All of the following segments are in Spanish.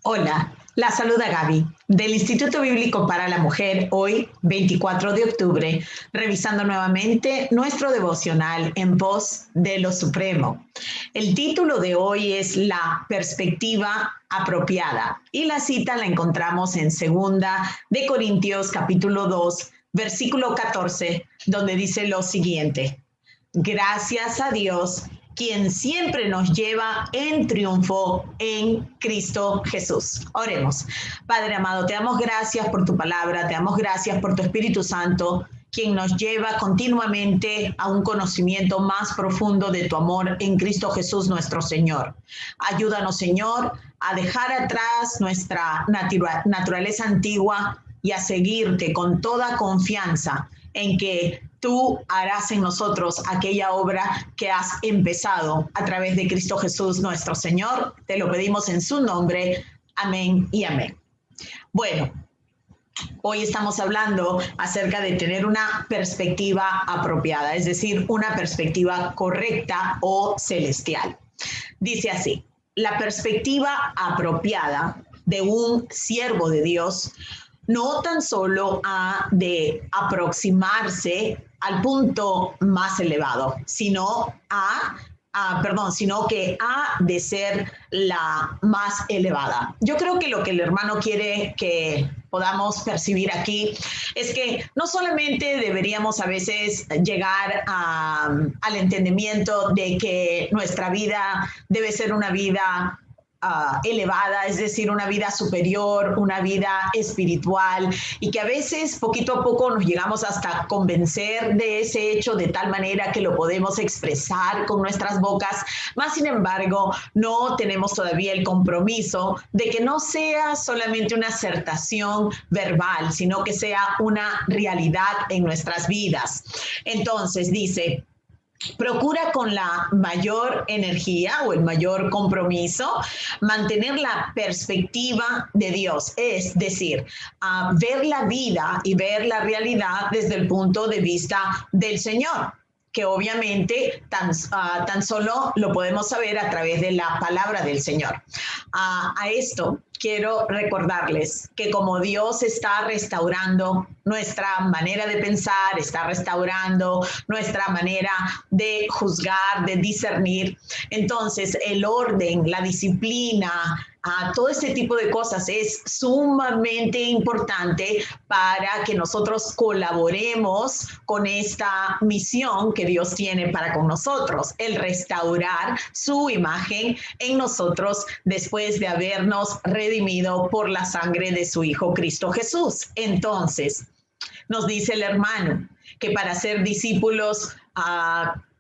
Hola, la saluda Gaby del Instituto Bíblico para la Mujer, hoy 24 de octubre, revisando nuevamente nuestro devocional en voz de lo Supremo. El título de hoy es La perspectiva apropiada y la cita la encontramos en 2 Corintios capítulo 2, versículo 14, donde dice lo siguiente: gracias a Dios, quien siempre nos lleva en triunfo en Cristo Jesús. Oremos. Padre amado, te damos gracias por tu palabra, te damos gracias por tu Espíritu Santo, quien nos lleva continuamente a un conocimiento más profundo de tu amor en Cristo Jesús nuestro Señor. Ayúdanos, Señor, a dejar atrás nuestra naturaleza antigua y a seguirte con toda confianza en que tú harás en nosotros aquella obra que has empezado a través de Cristo Jesús nuestro Señor. Te lo pedimos en su nombre. Amén y amén. Bueno, hoy estamos hablando acerca de tener una perspectiva apropiada, es decir, una perspectiva correcta o celestial. Dice así: la perspectiva apropiada de un siervo de Dios no tan solo ha de aproximarse al punto más elevado, sino que ha de ser la más elevada. Yo creo que lo que el hermano quiere que podamos percibir aquí es que no solamente deberíamos a veces llegar al entendimiento de que nuestra vida debe ser una vida elevada, es decir, una vida superior, una vida espiritual, y que a veces poquito a poco nos llegamos hasta convencer de ese hecho de tal manera que lo podemos expresar con nuestras bocas, más sin embargo no tenemos todavía el compromiso de que no sea solamente una acertación verbal, sino que sea una realidad en nuestras vidas. Entonces dice: procura con la mayor energía o el mayor compromiso mantener la perspectiva de Dios, es decir, ver la vida y ver la realidad desde el punto de vista del Señor, que obviamente tan solo lo podemos saber a través de la palabra del Señor. A esto quiero recordarles que como Dios está restaurando nuestra manera de pensar, está restaurando nuestra manera de juzgar, de discernir, entonces el orden, la disciplina, todo este tipo de cosas es sumamente importante para que nosotros colaboremos con esta misión que Dios tiene para con nosotros, el restaurar su imagen en nosotros después de habernos redimido por la sangre de su Hijo Cristo Jesús. Entonces, nos dice el hermano que para ser discípulos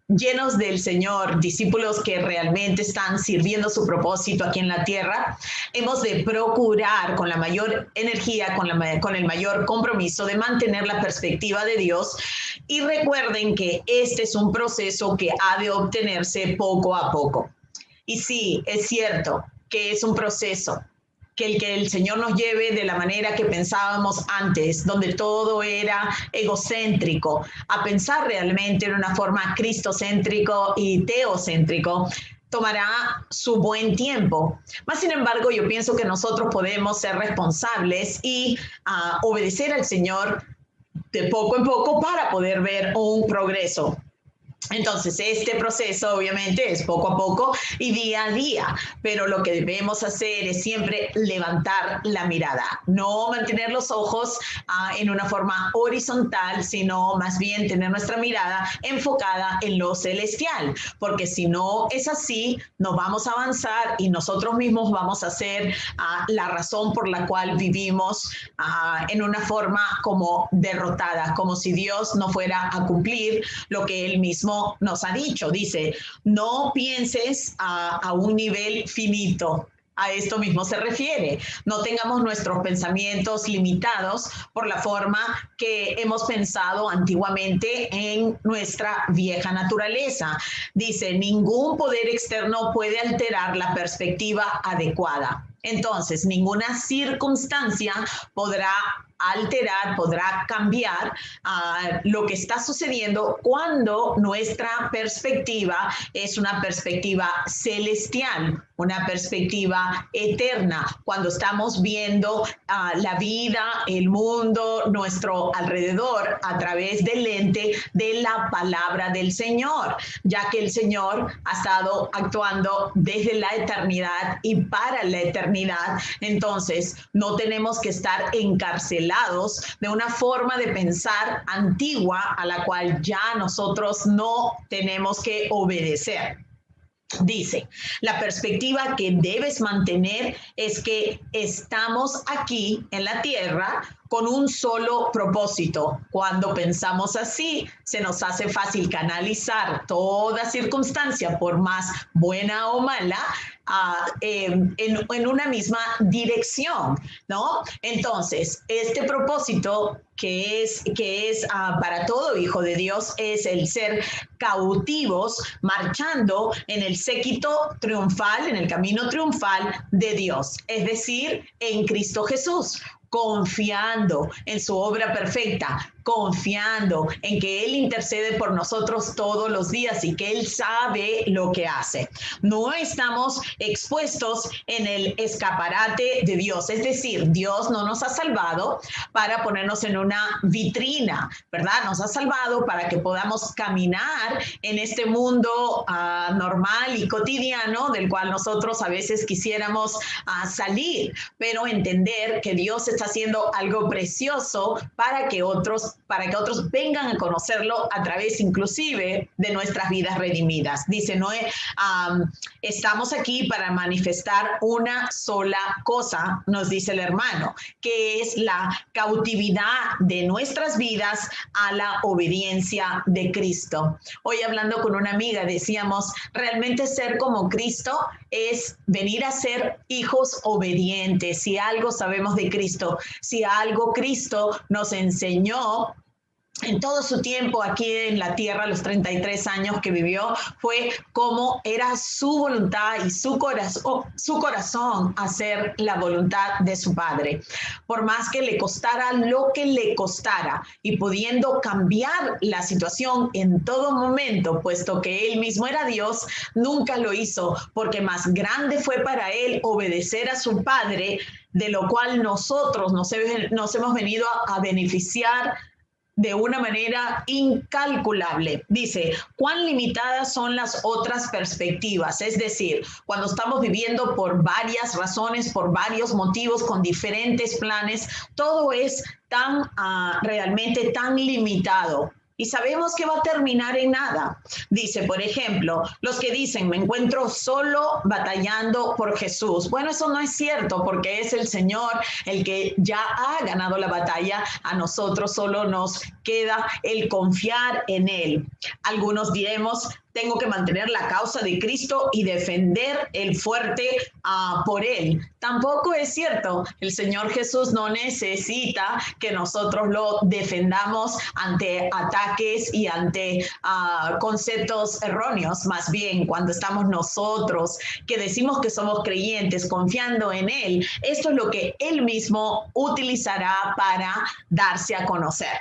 llenos del Señor, discípulos que realmente están sirviendo su propósito aquí en la tierra, hemos de procurar con la mayor energía, con el mayor compromiso de mantener la perspectiva de Dios. Y recuerden que este es un proceso que ha de obtenerse poco a poco. Y sí, es cierto que es un proceso, que el Señor nos lleve de la manera que pensábamos antes, donde todo era egocéntrico, a pensar realmente en una forma cristocéntrico y teocéntrico, tomará su buen tiempo. Más sin embargo, yo pienso que nosotros podemos ser responsables y obedecer al Señor de poco en poco para poder ver un progreso. Entonces, este proceso obviamente es poco a poco y día a día, pero lo que debemos hacer es siempre levantar la mirada, no mantener los ojos en una forma horizontal, sino más bien tener nuestra mirada enfocada en lo celestial, porque si no es así, no vamos a avanzar y nosotros mismos vamos a ser la razón por la cual vivimos en una forma como derrotada, como si Dios no fuera a cumplir lo que Él mismo nos ha dicho. Dice: no pienses a un nivel finito. A esto mismo se refiere. No tengamos nuestros pensamientos limitados por la forma que hemos pensado antiguamente en nuestra vieja naturaleza. Dice: ningún poder externo puede alterar la perspectiva adecuada. Entonces, ninguna circunstancia podrá alterar, podrá cambiar lo que está sucediendo cuando nuestra perspectiva es una perspectiva celestial, una perspectiva eterna, cuando estamos viendo la vida, el mundo, nuestro alrededor a través del lente de la palabra del Señor, ya que el Señor ha estado actuando desde la eternidad y para la eternidad. Entonces, no tenemos que estar encarcelados de una forma de pensar antigua a la cual ya nosotros no tenemos que obedecer. Dice, la perspectiva que debes mantener es que estamos aquí en la tierra con un solo propósito. Cuando pensamos así, se nos hace fácil canalizar toda circunstancia, por más buena o mala, en una misma dirección, ¿no? Entonces, este propósito que es para todo hijo de Dios es el ser cautivos marchando en el séquito triunfal, en el camino triunfal de Dios, es decir, en Cristo Jesús, confiando en su obra perfecta, confiando en que Él intercede por nosotros todos los días y que Él sabe lo que hace. No estamos expuestos en el escaparate de Dios, es decir, Dios no nos ha salvado para ponernos en una vitrina, ¿verdad? Nos ha salvado para que podamos caminar en este mundo normal y cotidiano del cual nosotros a veces quisiéramos salir, pero entender que Dios está haciendo algo precioso para que otros vengan a conocerlo a través inclusive de nuestras vidas redimidas. Dice Noé, estamos aquí para manifestar una sola cosa, nos dice el hermano, que es la cautividad de nuestras vidas a la obediencia de Cristo. Hoy hablando con una amiga decíamos, realmente ser como Cristo es venir a ser hijos obedientes. Si algo sabemos de Cristo, si algo Cristo nos enseñó en todo su tiempo aquí en la tierra, los 33 años que vivió, fue cómo era su voluntad y su corazón hacer la voluntad de su Padre. Por más que le costara lo que le costara y pudiendo cambiar la situación en todo momento, puesto que él mismo era Dios, nunca lo hizo, porque más grande fue para él obedecer a su Padre, de lo cual nosotros nos hemos venido a beneficiar de una manera incalculable. Dice, ¿cuán limitadas son las otras perspectivas? Es decir, cuando estamos viviendo por varias razones, por varios motivos, con diferentes planes, todo es realmente tan limitado. Y sabemos que va a terminar en nada. Dice, por ejemplo, los que dicen, me encuentro solo batallando por Jesús. Bueno, eso no es cierto, porque es el Señor el que ya ha ganado la batalla. A nosotros solo nos queda el confiar en Él. Algunos diremos, tengo que mantener la causa de Cristo y defender el fuerte por Él. Tampoco es cierto. El Señor Jesús no necesita que nosotros lo defendamos ante ataques y ante conceptos erróneos. Más bien, cuando estamos nosotros, que decimos que somos creyentes, confiando en Él, esto es lo que Él mismo utilizará para darse a conocer.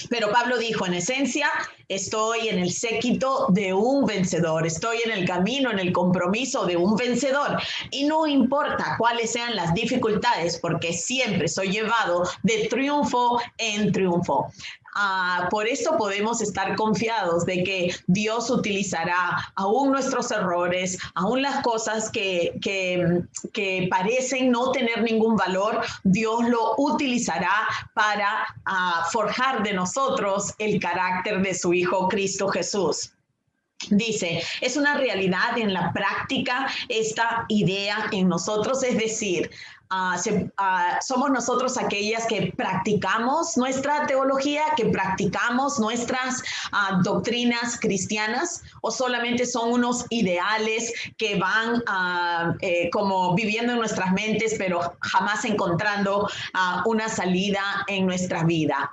Pero Pablo dijo, en esencia, estoy en el séquito de un vencedor, estoy en el camino, en el compromiso de un vencedor. Y no importa cuáles sean las dificultades, porque siempre soy llevado de triunfo en triunfo. Por eso podemos estar confiados de que Dios utilizará aún nuestros errores, aún las cosas que parecen no tener ningún valor, Dios lo utilizará para forjar de nosotros el carácter de su Hijo Cristo Jesús. Dice, es una realidad en la práctica esta idea en nosotros, es decir, somos nosotros aquellas que practicamos nuestra teología, que practicamos nuestras doctrinas cristianas, o solamente son unos ideales que van como viviendo en nuestras mentes, pero jamás encontrando una salida en nuestra vida.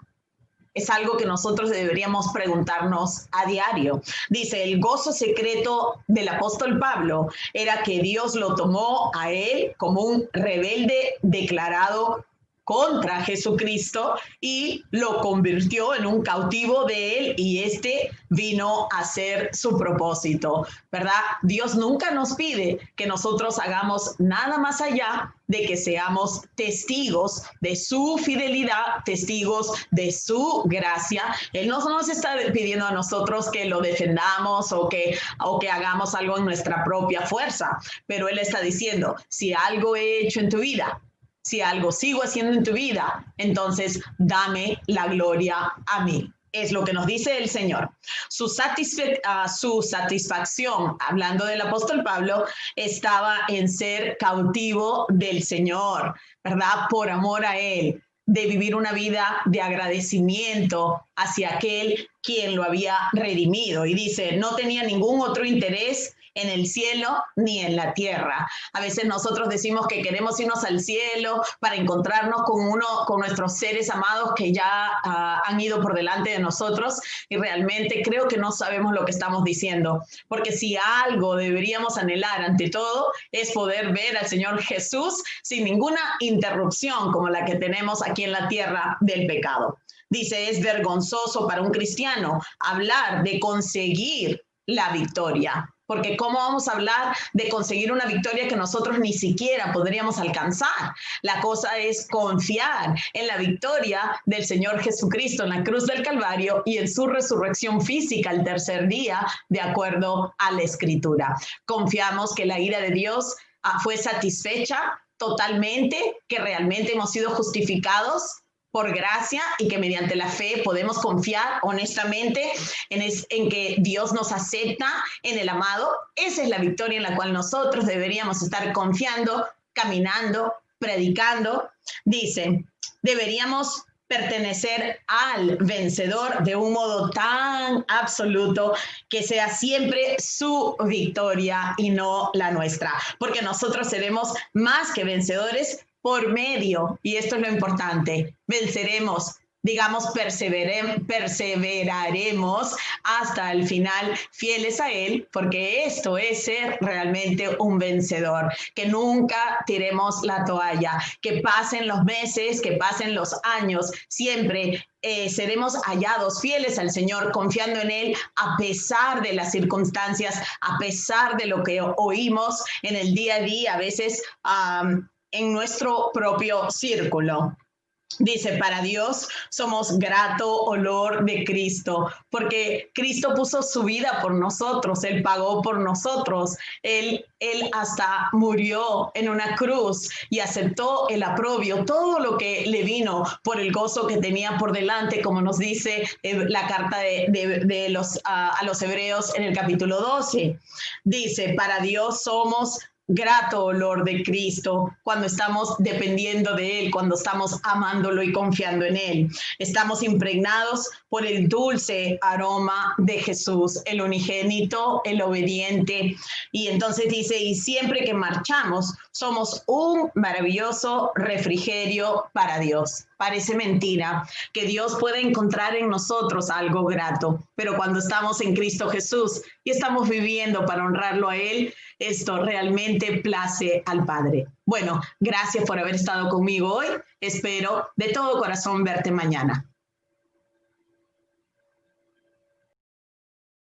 Es algo que nosotros deberíamos preguntarnos a diario. Dice, el gozo secreto del apóstol Pablo era que Dios lo tomó a él como un rebelde declarado contra Jesucristo y lo convirtió en un cautivo de él, y este vino a hacer su propósito, ¿verdad? Dios nunca nos pide que nosotros hagamos nada más allá de que seamos testigos de su fidelidad, testigos de su gracia. Él no nos está pidiendo a nosotros que lo defendamos o que hagamos algo en nuestra propia fuerza, pero Él está diciendo, si algo he hecho en tu vida, si algo sigo haciendo en tu vida, entonces dame la gloria a mí. Es lo que nos dice el Señor. Su satisfacción, hablando del apóstol Pablo, estaba en ser cautivo del Señor, ¿verdad? Por amor a Él, de vivir una vida de agradecimiento hacia aquel quien lo había redimido. Y dice, no tenía ningún otro interés en el cielo ni en la tierra. A veces nosotros decimos que queremos irnos al cielo para encontrarnos con nuestros seres amados que ya han ido por delante de nosotros, y realmente creo que no sabemos lo que estamos diciendo, porque si algo deberíamos anhelar ante todo es poder ver al Señor Jesús sin ninguna interrupción como la que tenemos aquí en la tierra del pecado. Dice, es vergonzoso para un cristiano hablar de conseguir la victoria. Porque ¿cómo vamos a hablar de conseguir una victoria que nosotros ni siquiera podríamos alcanzar? La cosa es confiar en la victoria del Señor Jesucristo en la cruz del Calvario y en su resurrección física el tercer día, de acuerdo a la Escritura. Confiamos que la ira de Dios fue satisfecha totalmente, que realmente hemos sido justificados por gracia y que mediante la fe podemos confiar honestamente en que Dios nos acepta en el amado. Esa es la victoria en la cual nosotros deberíamos estar confiando, caminando, predicando. Dice, deberíamos pertenecer al vencedor de un modo tan absoluto que sea siempre su victoria y no la nuestra, porque nosotros seremos más que vencedores por medio, y esto es lo importante, venceremos, digamos, perseveraremos hasta el final fieles a Él, porque esto es ser realmente un vencedor, que nunca tiremos la toalla, que pasen los meses, que pasen los años, siempre seremos hallados fieles al Señor, confiando en Él a pesar de las circunstancias, a pesar de lo que oímos en el día a día, a veces en nuestro propio círculo. Dice, para Dios somos grato olor de Cristo, porque Cristo puso su vida por nosotros, Él pagó por nosotros, Él hasta murió en una cruz y aceptó el aprobio, todo lo que le vino por el gozo que tenía por delante, como nos dice la carta a los Hebreos en el capítulo 12. Dice, para Dios somos grato olor de Cristo, cuando estamos dependiendo de Él, cuando estamos amándolo y confiando en Él. Estamos impregnados por el dulce aroma de Jesús, el unigénito, el obediente. Y entonces dice, y siempre que marchamos, somos un maravilloso refrigerio para Dios. Parece mentira que Dios pueda encontrar en nosotros algo grato, pero cuando estamos en Cristo Jesús y estamos viviendo para honrarlo a Él, esto realmente place al Padre. Bueno, gracias por haber estado conmigo hoy. Espero de todo corazón verte mañana.